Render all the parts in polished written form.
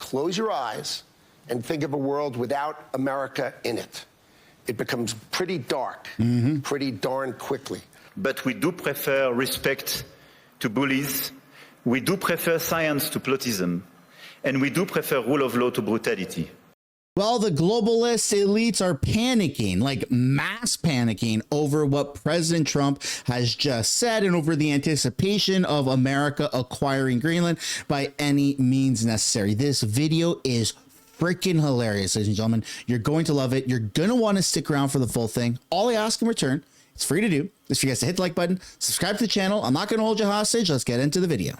close your eyes and think of a world without America in it. It becomes pretty dark, pretty darn quickly. But we do prefer respect to bullies. We do prefer science to plotism. And we do prefer rule of law to brutality. Well, the globalist elites are panicking, like mass panicking, over what President Trump has just said and over the anticipation of America acquiring Greenland by any means necessary. This video is freaking hilarious, ladies and gentlemen. You're going to love it. You're going to want to stick around for the full thing. All I ask in return, it's free to do, is for you guys to hit the like button, subscribe to the channel. I'm not going to hold you hostage. Let's get into the video.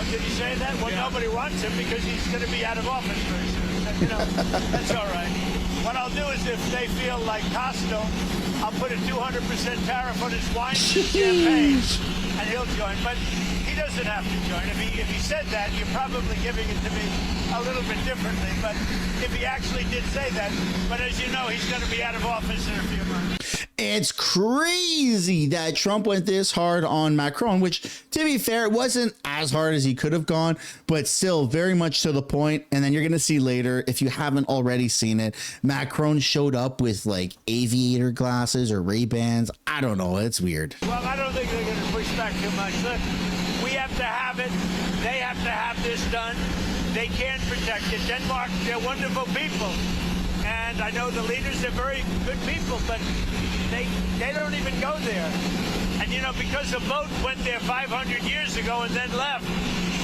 Did he say that? Well, nobody wants him because he's going to be out of office very soon. You know, that's all right. What I'll do is if they feel like Costco, I'll put a 200% tariff on his wine and champagne, and he'll join. But he doesn't have to join. If he said that, you're probably giving it to me a little bit differently. But if he actually did say that, but as you know, he's going to be out of office in a few months. It's crazy that Trump went this hard on Macron, which, to be fair, it wasn't as hard as he could have gone, but still very much to the point. And then you're going to see later, if you haven't already seen it, Macron showed up with like aviator glasses or Ray-Bans. I don't know. It's weird. Well, I don't think they're going to push back too much. Look, we have to have it. They have to have this done. They can protect it. Denmark, they're wonderful people. And I know the leaders are very good people, but they don't even go there. And, you know, because a boat went there 500 years ago and then left,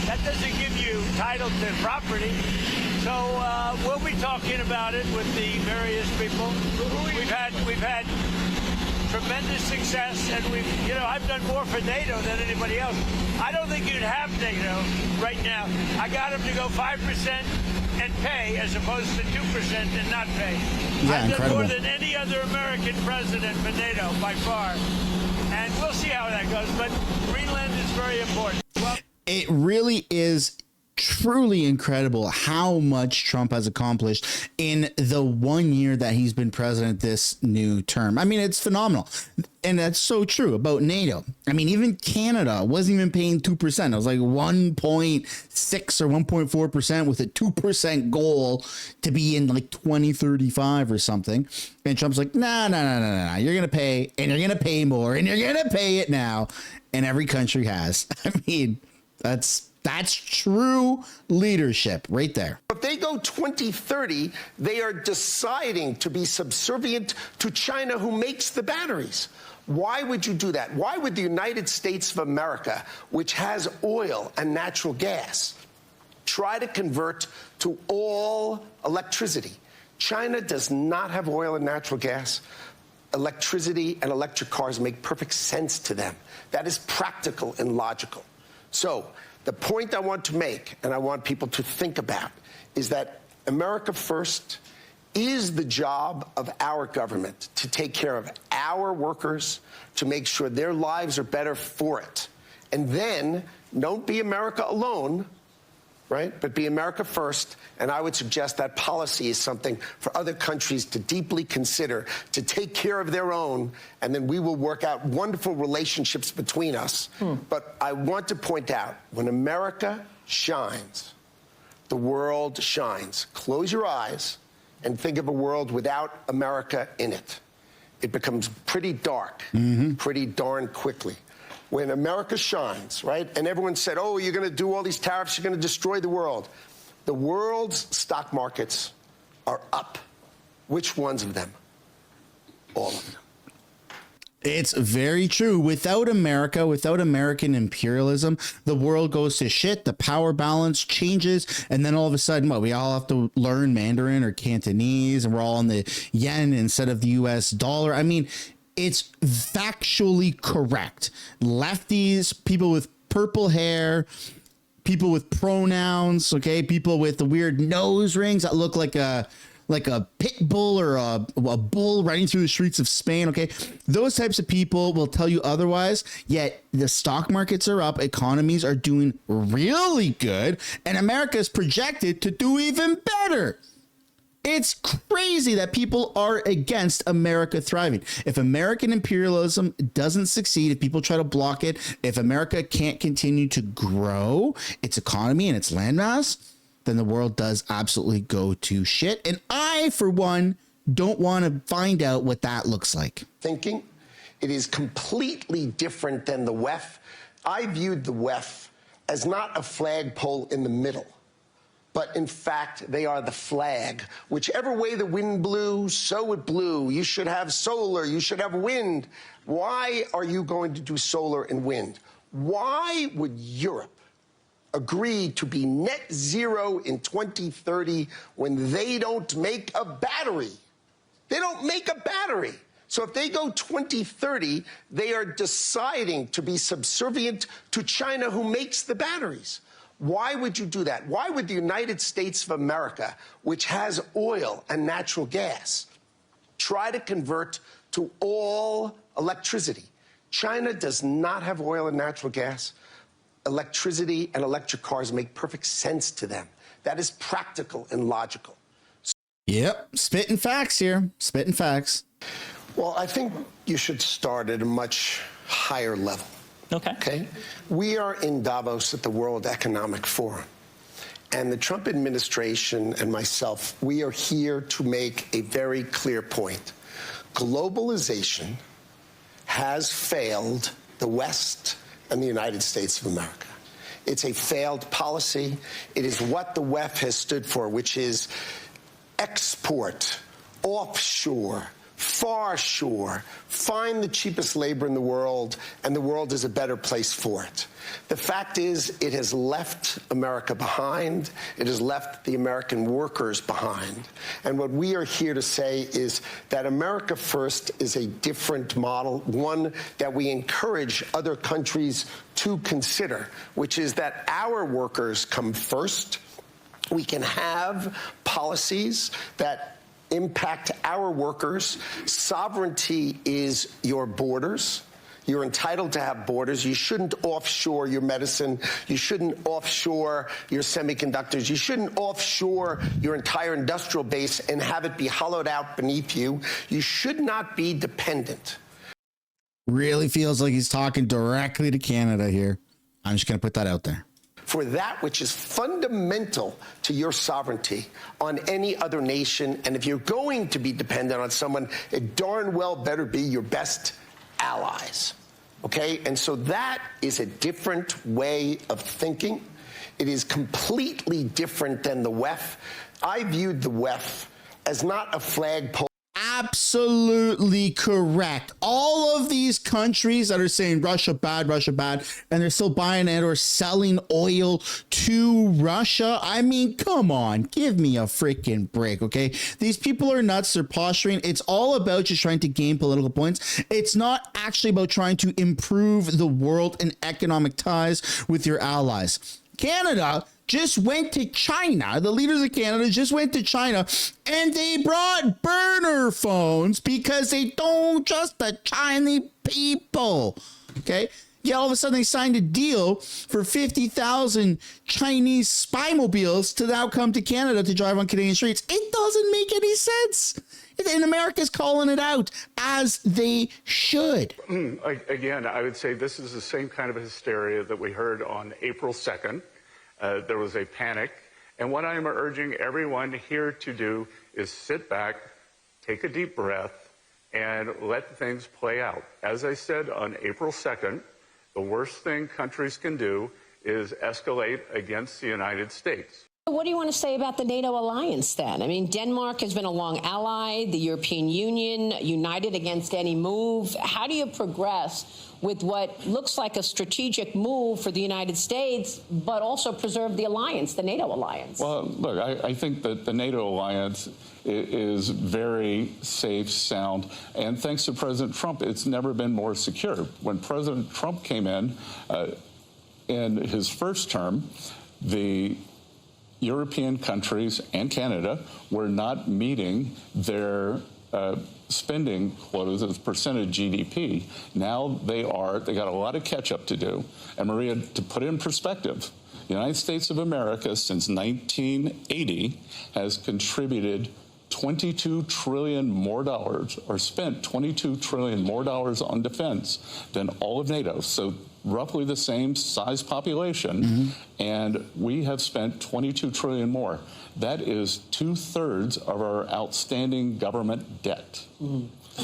that doesn't give you title to property. So we'll be talking about it with the various people. We've had tremendous success, and I've done more for NATO than anybody else. I don't think you'd have NATO right now. I got them to go 5% and pay as opposed to 2% and not pay. Yeah, I've done more than any other American president for NATO by far. And we'll see how that goes. But Greenland is very important. Well, it really is truly incredible how much Trump has accomplished in the 1 year that he's been president this new term. I mean, it's phenomenal. And that's so true about NATO. I mean, even Canada wasn't even paying 2%. It was like 1.6 or 1.4% with a 2% goal to be in like 2035 or something. And Trump's like, no. You're going to pay, and you're going to pay more, and you're going to pay it now. And every country has. I mean, that's true leadership right there. If they go 2030, they are deciding to be subservient to China, who makes the batteries. Why would you do that? Why would the United States of America, which has oil and natural gas, try to convert to all electricity? China does not have oil and natural gas. Electricity and electric cars make perfect sense to them. That is practical and logical. So the point I want to make, and I want people to think about, is that America First is the job of our government to take care of our workers, to make sure their lives are better for it. And then don't be America alone, right? But be America first. And I would suggest that policy is something for other countries to deeply consider, to take care of their own, and then we will work out wonderful relationships between us. But I want to point out, when America shines, the world shines. Close your eyes and think of a world without America in it. It becomes pretty dark, pretty darn quickly. When America shines, right? And everyone said, oh, you're going to do all these tariffs, you're going to destroy the world. The world's stock markets are up. Which ones of them? All of them. It's very true. Without America, without American imperialism, the world goes to shit. The power balance changes. And then all of a sudden, we all have to learn Mandarin or Cantonese, and we're all on the yen instead of the US dollar. I mean, it's factually correct. Lefties, people with purple hair, people with pronouns, okay, people with the weird nose rings that look like a pit bull or a bull running through the streets of Spain, okay? Those types of people will tell you otherwise, yet the stock markets are up, economies are doing really good, and America is projected to do even better. It's crazy that people are against America thriving. If American imperialism doesn't succeed, if people try to block it, if America can't continue to grow its economy and its landmass, then the world does absolutely go to shit. And I, for one, don't want to find out what that looks like. Thinking. It is completely different than the WEF. I viewed the WEF as not a flagpole in the middle, but in fact, they are the flag. Whichever way the wind blew, so it blew. You should have solar, you should have wind. Why are you going to do solar and wind? Why would Europe agree to be net zero in 2030 when they don't make a battery? They don't make a battery. So if they go 2030, they are deciding to be subservient to China, who makes the batteries. Why would you do that? Why would the United States of America, which has oil and natural gas, try to convert to all electricity? China does not have oil and natural gas. Electricity and electric cars make perfect sense to them. That is practical and logical. Yep, spitting facts here, spitting facts. Well, I think you should start at a much higher level. Okay. We are in Davos at the World Economic Forum. And the Trump administration and myself, we are here to make a very clear point. Globalization has failed the West and the United States of America. It's a failed policy. It is what the WEF has stood for, which is export, offshore, far shore, find the cheapest labor in the world, and the world is a better place for it. The fact is, it has left America behind. It has left the American workers behind. And what we are here to say is that America First is a different model, one that we encourage other countries to consider, which is that our workers come first. We can have policies that impact our workers. Sovereignty is your borders. You're entitled to have borders. You shouldn't offshore your medicine. You shouldn't offshore your semiconductors. You shouldn't offshore your entire industrial base and have it be hollowed out beneath you. You should not be dependent. Really feels like he's talking directly to Canada here. I'm just going to put that out there. For that which is fundamental to your sovereignty on any other nation. And if you're going to be dependent on someone, it darn well better be your best allies. Okay? And so that is a different way of thinking. It is completely different than the WEF. I viewed the WEF as not a flagpole. Absolutely correct. All of these countries that are saying Russia bad, and they're still buying and or selling oil to Russia. I mean, come on, give me a freaking break, okay? These people are nuts. They're posturing. It's all about just trying to gain political points. It's not actually about trying to improve the world and economic ties with your allies. Canada just went to China. The leaders of Canada just went to China and they brought burner phones because they don't trust the Chinese people. Okay. Yeah, all of a sudden they signed a deal for 50,000 Chinese spy mobiles to now come to Canada to drive on Canadian streets. It doesn't make any sense. And America's calling it out, as they should. Again, I would say this is the same kind of hysteria that we heard on April 2nd. There was a panic. And what I'm urging everyone here to do is sit back, take a deep breath, and let things play out. As I said on April 2nd, the worst thing countries can do is escalate against the United States. What do you want to say about the NATO alliance then? I mean, Denmark has been a long ally, the European Union united against any move. How do you progress with what looks like a strategic move for the United States, but also preserve the alliance, the NATO alliance? Well, look, I think that the NATO alliance is very safe, sound, and thanks to President Trump, it's never been more secure. When President Trump came in his first term, the European countries and Canada were not meeting their spending quotas as a percent of GDP. Now they are. They got a lot of catch up to do. And Maria, to put it in perspective, the United States of America since 1980 has contributed $22 trillion more dollars, or spent $22 trillion more dollars on defense than all of NATO. So roughly the same size population, and we have spent $22 trillion more. That is 2/3 of our outstanding government debt.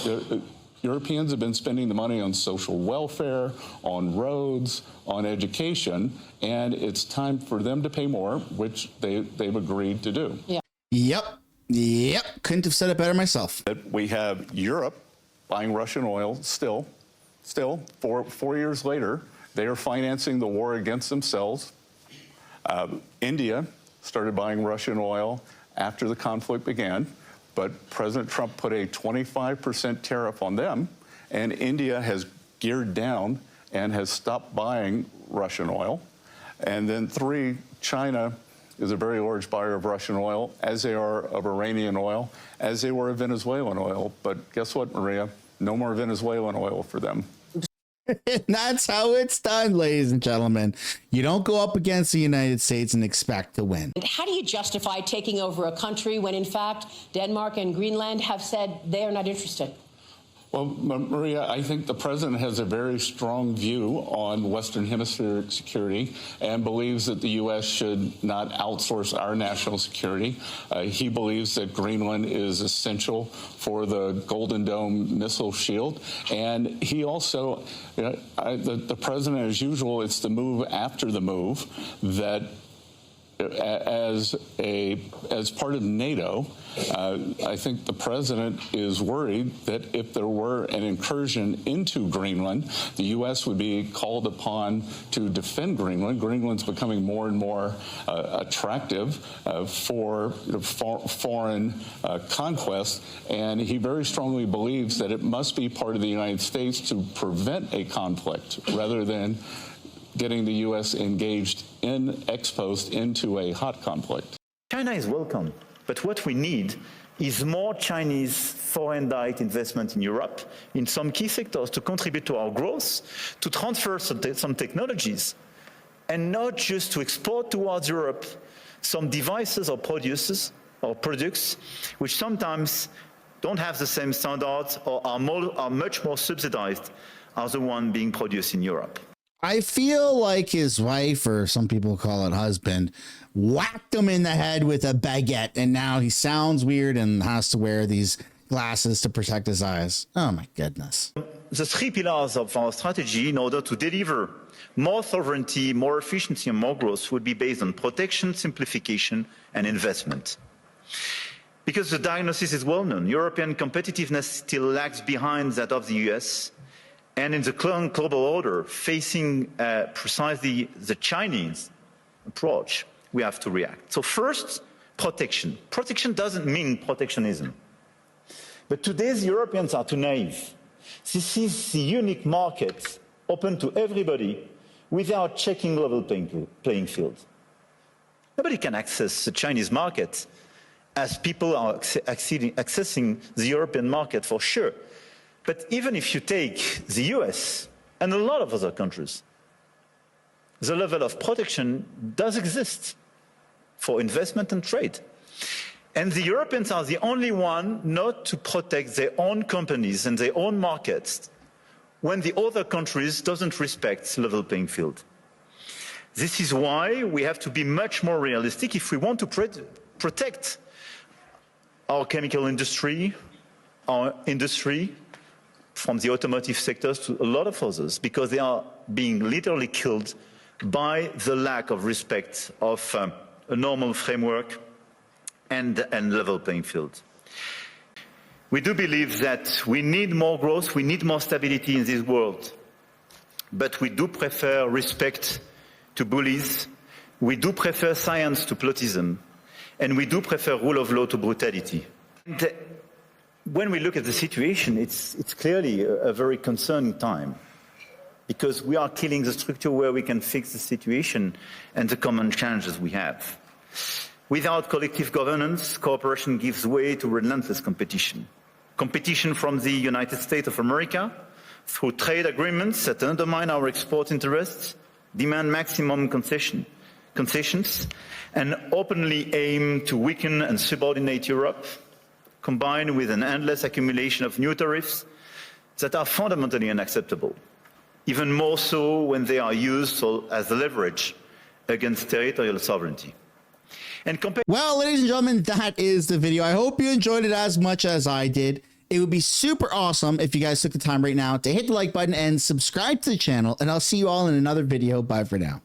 The Europeans have been spending the money on social welfare, on roads, on education, and it's time for them to pay more, which they've agreed to do. Yep. Couldn't have said it better myself. We have Europe buying Russian oil still 4 years later. They are financing the war against themselves. India started buying Russian oil after the conflict began, but President Trump put a 25% tariff on them, and India has geared down and has stopped buying Russian oil. And then 3, China is a very large buyer of Russian oil, as they are of Iranian oil, as they were of Venezuelan oil. But guess what, Maria? No more Venezuelan oil for them. And that's how it's done, ladies and gentlemen. You don't go up against the United States and expect to win. How do you justify taking over a country when, in fact, Denmark and Greenland have said they are not interested? Well, Maria, I think the president has a very strong view on Western Hemisphere security and believes that the U.S. should not outsource our national security. He believes that Greenland is essential for the Golden Dome missile shield. And he also, the president, as usual, it's the move after the move that as part of NATO, I think the president is worried that if there were an incursion into Greenland, the U.S. would be called upon to defend Greenland. Greenland's becoming more and more attractive for foreign conquest, and he very strongly believes that it must be part of the United States to prevent a conflict rather than getting the U.S. engaged ex post into a hot conflict. China is welcome, but what we need is more Chinese foreign direct investment in Europe, in some key sectors to contribute to our growth, to transfer some technologies, and not just to export towards Europe some devices or products which sometimes don't have the same standards or are much more subsidized as the one being produced in Europe. I feel like his wife, or some people call it husband, whacked him in the head with a baguette, and now he sounds weird and has to wear these glasses to protect his eyes. Oh my goodness. The 3 pillars of our strategy in order to deliver more sovereignty, more efficiency, and more growth would be based on protection, simplification, and investment. Because the diagnosis is well known, European competitiveness still lags behind that of the US. And in the current global order, facing precisely the Chinese approach, we have to react. So first, protection. Protection doesn't mean protectionism. But today's Europeans are too naive. This is the unique market open to everybody without checking level playing field. Nobody can access the Chinese market as people are accessing the European market for sure. But even if you take the US and a lot of other countries, the level of protection does exist for investment and trade. And the Europeans are the only one not to protect their own companies and their own markets when the other countries doesn't respect level playing field. This is why we have to be much more realistic if we want to protect our chemical industry, our industry, from the automotive sectors to a lot of others, because they are being literally killed by the lack of respect of a normal framework and level playing field. We do believe that we need more growth, we need more stability in this world, but we do prefer respect to bullies, we do prefer science to plotism, and we do prefer rule of law to brutality. When we look at the situation, it's clearly a very concerning time, because we are killing the structure where we can fix the situation and the common challenges we have. Without collective governance, cooperation gives way to relentless competition. Competition from the United States of America through trade agreements that undermine our export interests, demand maximum concessions, and openly aim to weaken and subordinate Europe. combined with an endless accumulation of new tariffs that are fundamentally unacceptable, even more so when they are used as leverage against territorial sovereignty. And well, ladies and gentlemen, that is the video. I hope you enjoyed it as much as I did. It would be super awesome if you guys took the time right now to hit the like button and subscribe to the channel, and I'll see you all in another video. Bye for now.